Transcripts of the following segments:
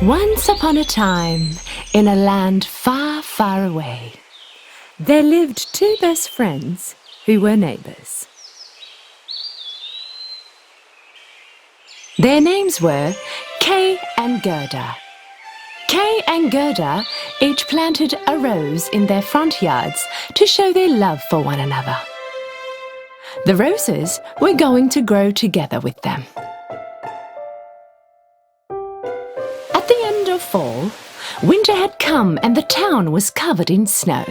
Once upon a time, in a land far, far away, there lived two best friends who were neighbours. Their names were Kay and Gerda. Kay and Gerda each planted a rose in their front yards to show their love for one another. The roses were going to grow together with them. At the end of fall, winter had come and the town was covered in snow.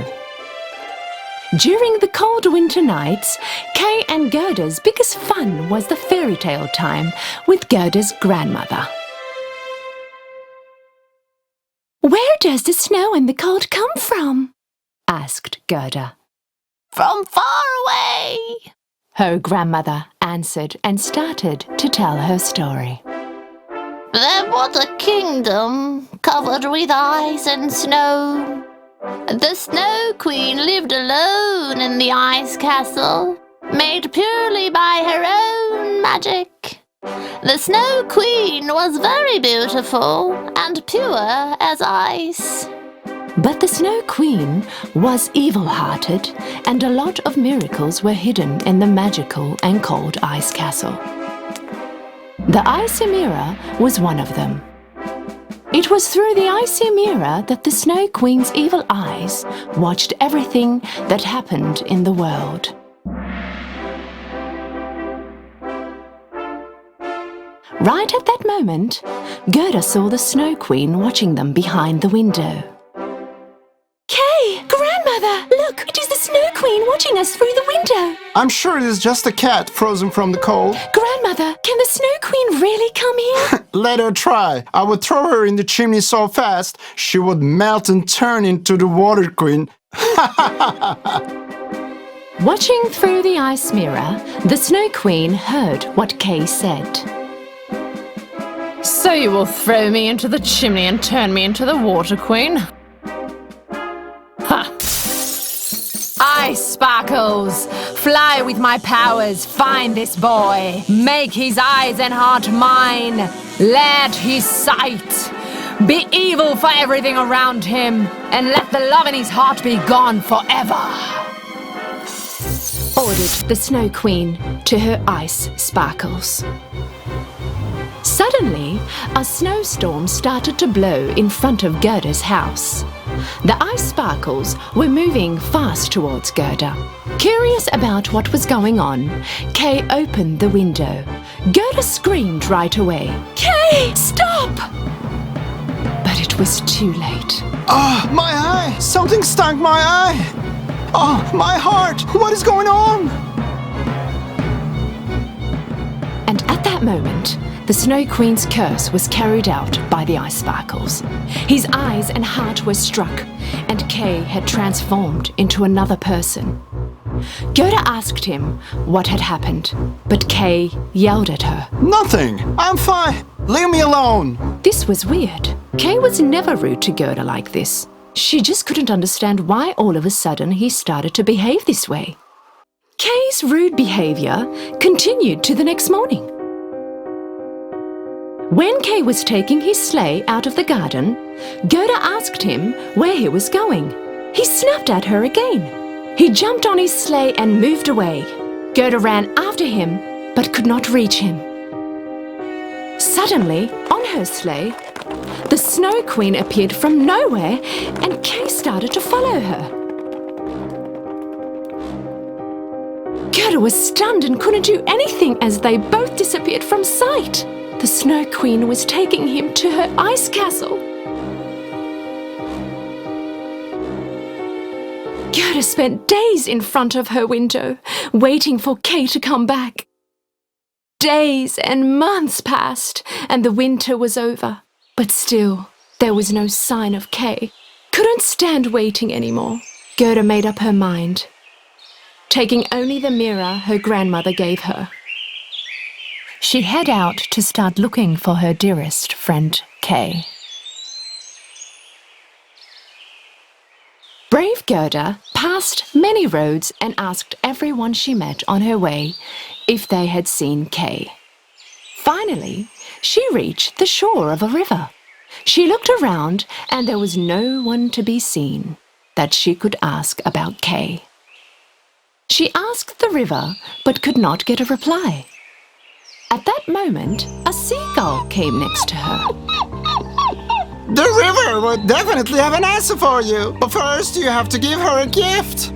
During the cold winter nights, Kay and Gerda's biggest fun was the fairy tale time with Gerda's grandmother. "Where does the snow and the cold come from?" asked Gerda. "From far away," her grandmother answered and started to tell her story. "There was a kingdom covered with ice and snow. The Snow Queen lived alone in the ice castle, made purely by her own magic. The Snow Queen was very beautiful and pure as ice." But the Snow Queen was evil-hearted, and a lot of miracles were hidden in the magical and cold ice castle. The icy mirror was one of them. It was through the icy mirror that the Snow Queen's evil eyes watched everything that happened in the world. Right at that moment, Gerda saw the Snow Queen watching them behind the window. "Kay! Grandmother! Look! It is the Snow Queen watching us through the window!" I'm sure it is just a cat frozen from the cold. "Grandmother, can the Snow Queen really come here?" Let her try. I would throw her in the chimney so fast she would melt and turn into the Water Queen. Watching through the ice mirror, the Snow Queen heard what Kay said. "So you will throw me into the chimney and turn me into the Water Queen? Ha! Ice sparkles! Fly with my powers, find this boy. Make his eyes and heart mine. Let his sight be evil for everything around him, and let the love in his heart be gone forever," ordered the Snow Queen to her ice sparkles. Suddenly, a snowstorm started to blow in front of Gerda's house. The ice sparkles were moving fast towards Gerda. Curious about what was going on, Kay opened the window. Gerda screamed right away, "Kay, stop!" But it was too late. Oh, my eye! Something stung my eye! Oh, my heart! What is going on? And at that moment, the Snow Queen's curse was carried out by the ice sparkles. His eyes and heart were struck, and Kay had transformed into another person. Gerda asked him what had happened, but Kay yelled at her. Nothing! I'm fine! Leave me alone! This was weird. Kay was never rude to Gerda like this. She just couldn't understand why all of a sudden he started to behave this way. Kay's rude behavior continued to the next morning. When Kay was taking his sleigh out of the garden, Gerda asked him where he was going. He snapped at her again. He jumped on his sleigh and moved away. Gerda ran after him, but could not reach him. Suddenly, on her sleigh, the Snow Queen appeared from nowhere, and Kay started to follow her. Gerda was stunned and couldn't do anything as they both disappeared from sight. The Snow Queen was taking him to her ice castle. Gerda spent days in front of her window, waiting for Kay to come back. Days and months passed, and the winter was over. But still, there was no sign of Kay. Couldn't stand waiting anymore. Gerda made up her mind, taking only the mirror her grandmother gave her. She'd head out to start looking for her dearest friend, Kay. Brave Gerda passed many roads and asked everyone she met on her way if they had seen Kay. Finally, she reached the shore of a river. She looked around and there was no one to be seen that she could ask about Kay. She asked the river but could not get a reply. At that moment, a seagull came next to her. The river would definitely have an answer for you, but first you have to give her a gift.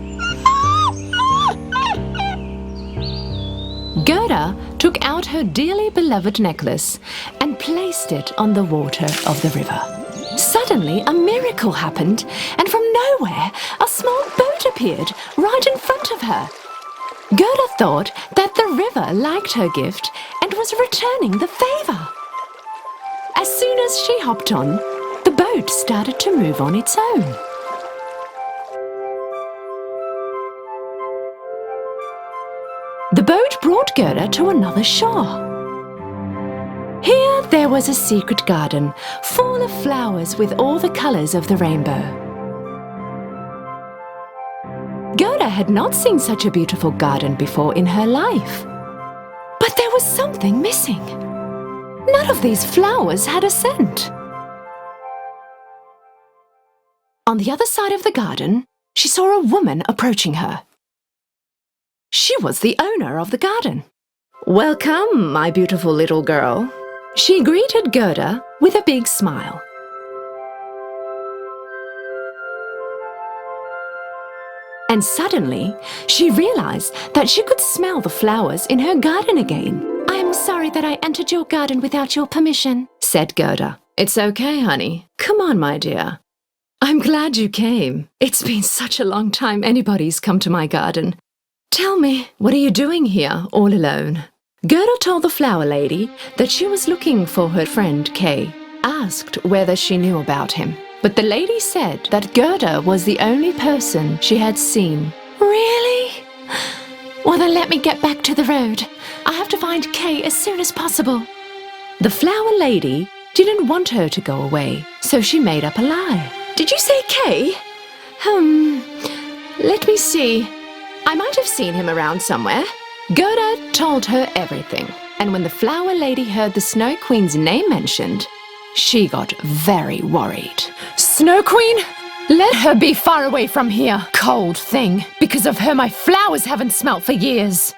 Gerda took out her dearly beloved necklace and placed it on the water of the river. Suddenly, a miracle happened, and from nowhere, a small boat appeared right in front of her. Gerda thought that the river liked her gift and was returning the favor. As soon as she hopped on, the boat started to move on its own. The boat brought Gerda to another shore. Here there was a secret garden full of flowers with all the colors of the rainbow. Gerda had not seen such a beautiful garden before in her life. But there was something missing. None of these flowers had a scent. On the other side of the garden, she saw a woman approaching her. She was the owner of the garden. "Welcome, my beautiful little girl." She greeted Gerda with a big smile. And suddenly, she realized that she could smell the flowers in her garden again. "I am sorry that I entered your garden without your permission," said Gerda. "It's okay, honey. Come on, my dear. I'm glad you came. It's been such a long time anybody's come to my garden. Tell me, what are you doing here all alone?" Gerda told the flower lady that she was looking for her friend Kay, asked whether she knew about him. But the lady said that Gerda was the only person she had seen. "Really? Well, then let me get back to the road. I have to find Kay as soon as possible." The flower lady didn't want her to go away, so she made up a lie. "Did you say Kay? Let me see. I might have seen him around somewhere." Gerda told her everything, and when the flower lady heard the Snow Queen's name mentioned, she got very worried. Snow Queen? Let her be far away from here, cold thing. Because of her, my flowers haven't smelt for years.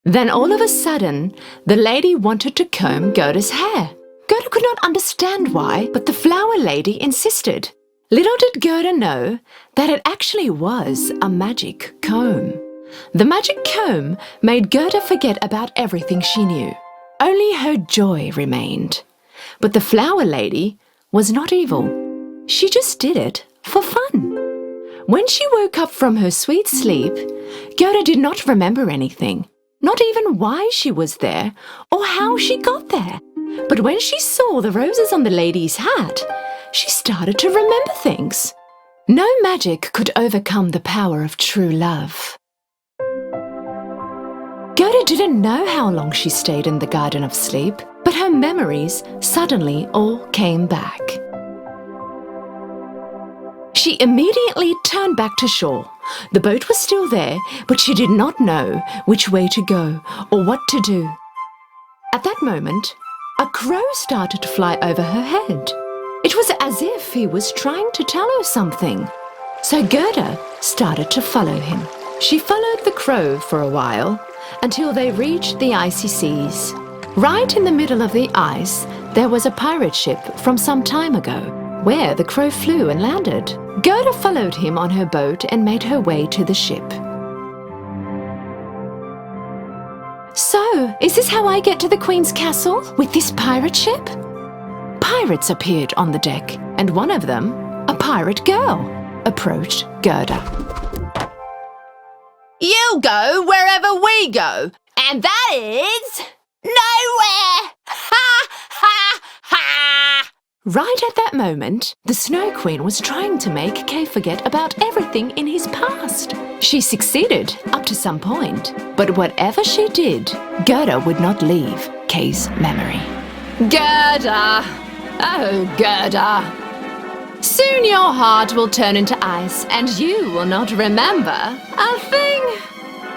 Then all of a sudden, the lady wanted to comb Gerda's hair. Gerda could not understand why, but the flower lady insisted. Little did Gerda know that it actually was a magic comb. The magic comb made Gerda forget about everything she knew. Only her joy remained. But the flower lady was not evil. She just did it for fun. When she woke up from her sweet sleep, Gerda did not remember anything, not even why she was there or how she got there. But when she saw the roses on the lady's hat, she started to remember things. No magic could overcome the power of true love. Gerda didn't know how long she stayed in the Garden of Sleep, but her memories suddenly all came back. She immediately turned back to shore. The boat was still there, but she did not know which way to go or what to do. At that moment, a crow started to fly over her head. It was as if he was trying to tell her something. So Gerda started to follow him. She followed the crow for a while until they reached the icy seas. Right in the middle of the ice, there was a pirate ship from some time ago, where the crow flew and landed. Gerda followed him on her boat and made her way to the ship. "So, is this how I get to the Queen's castle? With this pirate ship?" Pirates appeared on the deck, and one of them, a pirate girl, approached Gerda. You go wherever we go, and that is nowhere! Ha ha ha! Right at that moment, the Snow Queen was trying to make Kay forget about everything in his past. She succeeded up to some point, but whatever she did, Gerda would not leave Kay's memory. Gerda! Oh, Gerda! Soon your heart will turn into ice and you will not remember a thing.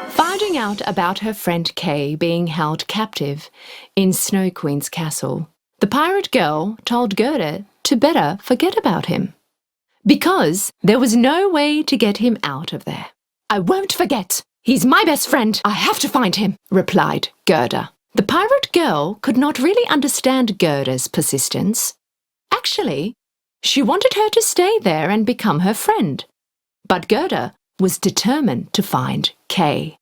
Finding out about her friend Kay being held captive in Snow Queen's castle The pirate girl told Gerda to better forget about him, because there was no way to get him out of there. "I won't forget. He's my best friend. I have to find him," replied Gerda. The pirate girl could not really understand Gerda's persistence. Actually, she wanted her to stay there and become her friend. But Gerda was determined to find Kay.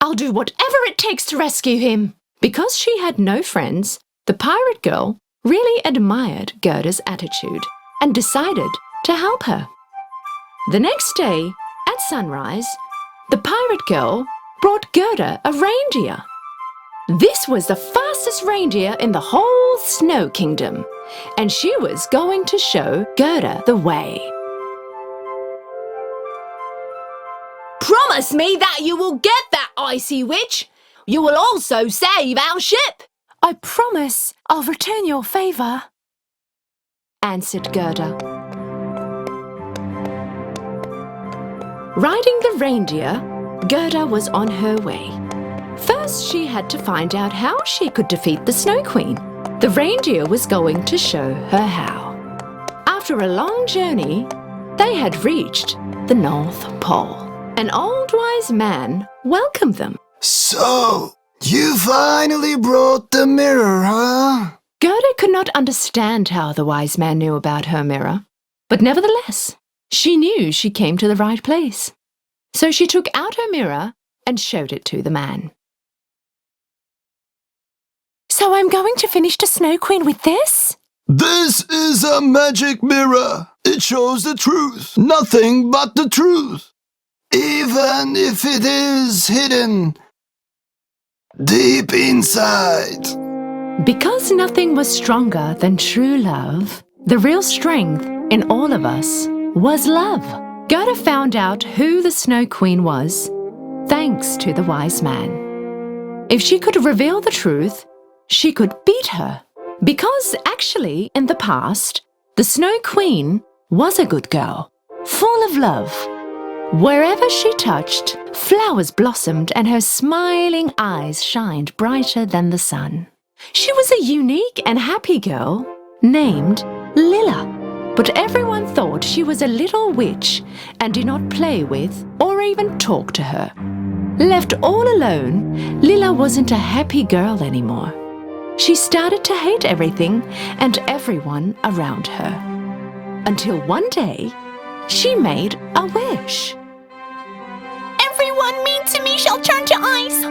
"I'll do whatever it takes to rescue him." Because she had no friends, the pirate girl really admired Gerda's attitude and decided to help her. The next day, at sunrise, the pirate girl brought Gerda a reindeer. This was the fastest reindeer in the whole Snow Kingdom, and she was going to show Gerda the way. Promise me that you will get that icy witch. You will also save our ship. "I promise I'll return your favour," answered Gerda. Riding the reindeer, Gerda was on her way. First, she had to find out how she could defeat the Snow Queen. The reindeer was going to show her how. After a long journey, they had reached the North Pole. An old wise man welcomed them. So, you finally brought the mirror, huh? Gerda could not understand how the wise man knew about her mirror, but nevertheless, she knew she came to the right place. So she took out her mirror and showed it to the man. "So I'm going to finish the Snow Queen with this?" This is a magic mirror. It shows the truth, nothing but the truth. Even if it is hidden deep inside. Because nothing was stronger than true love, the real strength in all of us was love. Gerda found out who the Snow Queen was, thanks to the wise man. If she could reveal the truth, she could beat her. Because actually, in the past, the Snow Queen was a good girl, full of love. Wherever she touched, flowers blossomed and her smiling eyes shined brighter than the sun. She was a unique and happy girl named Lilla, but everyone thought she was a little witch and did not play with or even talk to her. Left all alone, Lilla wasn't a happy girl anymore. She started to hate everything and everyone around her. Until one day, she made a wish. Everyone mean to me shall turn to ice.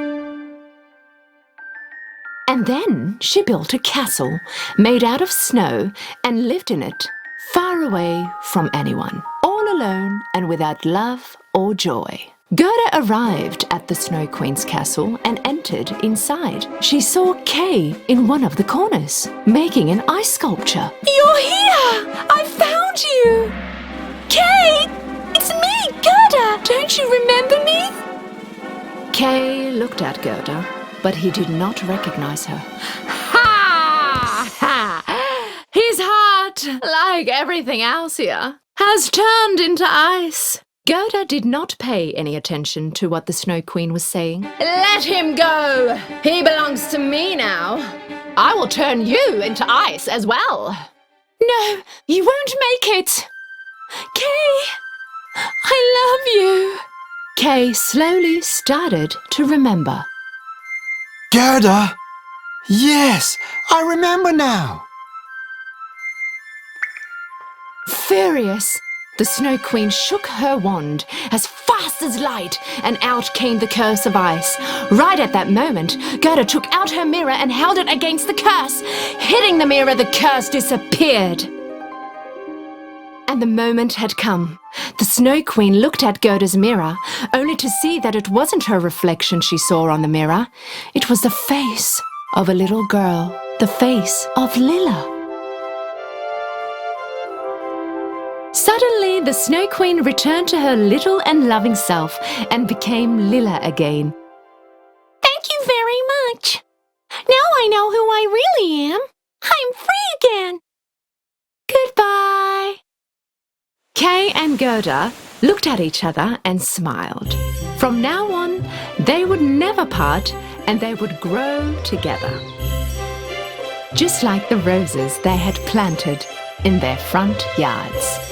And then she built a castle made out of snow and lived in it, far away from anyone, all alone and without love or joy. Gerda arrived at the Snow Queen's castle and entered inside. She saw Kay in one of the corners, making an ice sculpture. You're here! I found you! Kay! It's me, Gerda! Don't you remember me? Kay looked at Gerda, but he did not recognize her. Ha! Ha! His heart, like everything else here, has turned into ice. Gerda did not pay any attention to what the Snow Queen was saying. Let him go. He belongs to me now. I will turn you into ice as well. No, you won't make it. Kay, I love you. Kay slowly started to remember. Gerda? Yes, I remember now. Furious, the Snow Queen shook her wand as fast as light, and out came the curse of ice. Right at that moment, Gerda took out her mirror and held it against the curse. Hitting the mirror, the curse disappeared. And the moment had come. The Snow Queen looked at Gerda's mirror, only to see that it wasn't her reflection she saw on the mirror. It was the face of a little girl, the face of Lilla. Suddenly, the Snow Queen returned to her little and loving self and became Lilla again. Thank you very much. Now I know who I really am. I'm free again. Goodbye. Kay and Gerda looked at each other and smiled. From now on, they would never part and they would grow together. just like the roses they had planted in their front yards.